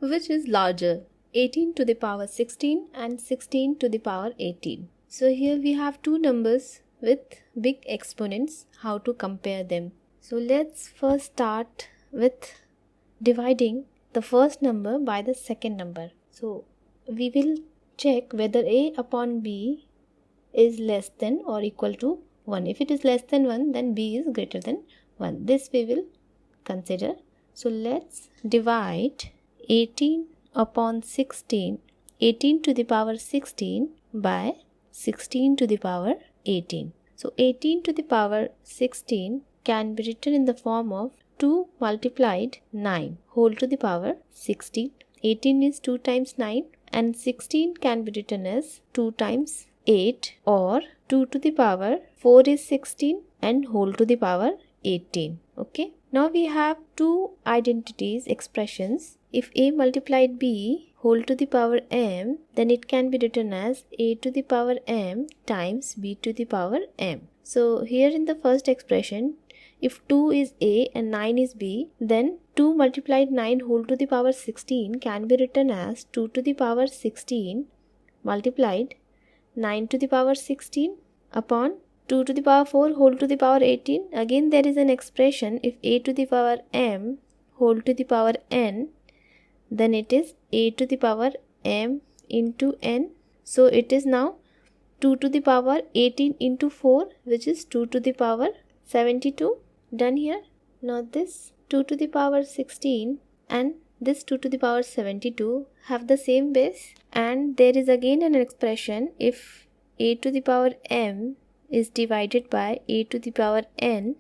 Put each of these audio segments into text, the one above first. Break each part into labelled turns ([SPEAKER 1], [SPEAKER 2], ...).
[SPEAKER 1] which is larger, 18 to the power 16 and 16 to the power 18. So here we have two numbers with big exponents, how to compare them. So let's first start with dividing the first number by the second number. So we will check whether a upon b is less than or equal to 1. If it is less than 1, then b is greater than 1. This we will consider. So let's divide 18 upon 16, 18 to the power 16 by 16 to the power 18. So 18 to the power 16 can be written in the form of 2 multiplied 9 whole to the power 16. 18 is 2 times 9 and 16 can be written as 2 times 8 or 2 to the power 4 is 16 and whole to the power 18. Okay. Now we have two identities expressions. If a multiplied b whole to the power m, then it can be written as a to the power m times b to the power m. So here in the first expression, if 2 is a and 9 is b, then 2 multiplied 9 whole to the power 16 can be written as 2 to the power 16 multiplied 9 to the power 16 upon 2 to the power 4 whole to the power 18. Again there is an expression, if a to the power m whole to the power n, then it is a to the power m into n. So it is now 2 to the power 18 into 4, which is 2 to the power 72. Done here. Now this 2 to the power 16 and this 2 to the power 72 have the same base, and there is again an expression, if a to the power m is divided by a to the power n,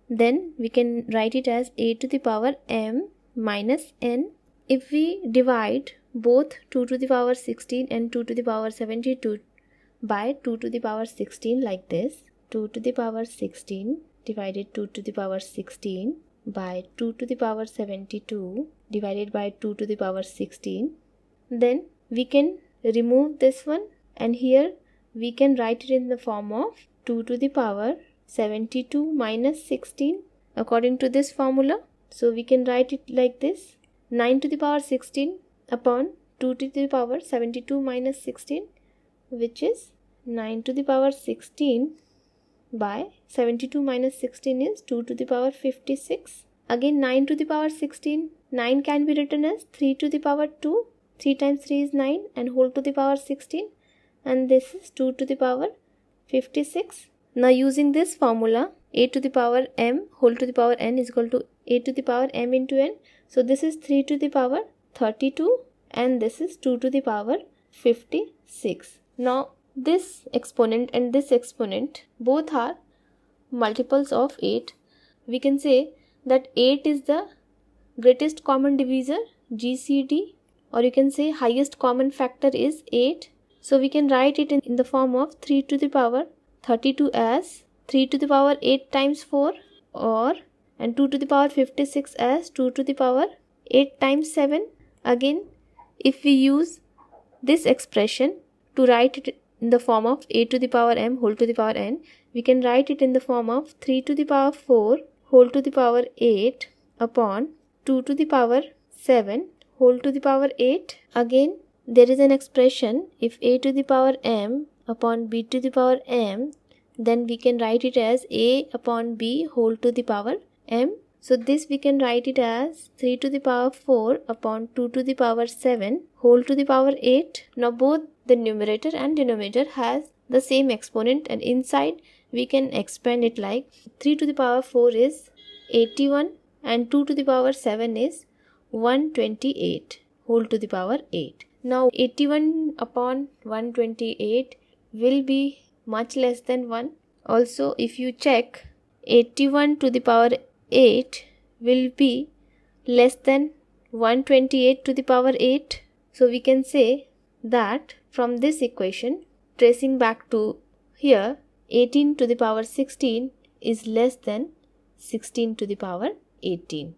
[SPEAKER 1] then we can write it as a to the power m minus n. If we divide both 2 to the power 16 and 2 to the power 72 by 2 to the power 16 like this, 2 to the power 16 divided 2 to the power 16 by 2 to the power 72 divided by 2 to the power 16, then we can remove this one and here we can write it in the form of 2 to the power 72 minus 16 according to this formula. So we can write it like this, 9 to the power 16 upon 2 to the power 72 minus 16, which is 9 to the power 16 by 72 minus 16 is 2 to the power 56. Again 9 to the power 16, 9 can be written as 3 to the power 2, 3 times 3 is 9 and whole to the power 16, and this is 2 to the power 56. Now using this formula, a to the power m whole to the power n is equal to a to the power m into n. So this is 3 to the power 32 and this is 2 to the power 56. Now this exponent and this exponent both are multiples of 8. We can say that 8 is the greatest common divisor, GCD, or you can say highest common factor is 8. So we can write it in the form of 3 to the power 32 as 3 to the power 8 times 4, or and 2 to the power 56 as 2 to the power 8 times 7. Again, if we use this expression to write it in the form of a to the power m whole to the power n, we can write it in the form of 3 to the power 4 whole to the power 8 upon 2 to the power 7 whole to the power 8. Again, there is an expression, if a to the power m upon b to the power m, then we can write it as a upon b whole to the power m. So this we can write it as 3 to the power 4 upon 2 to the power 7 whole to the power 8. Now both the numerator and denominator has the same exponent, and inside we can expand it like 3 to the power 4 is 81 and 2 to the power 7 is 128 whole to the power 8. Now 81 upon 128 will be much less than 1. Also, if you check, 81 to the power 8 will be less than 128 to the power 8. So we can say that from this equation, tracing back to here, 18 to the power 16 is less than 16 to the power 18.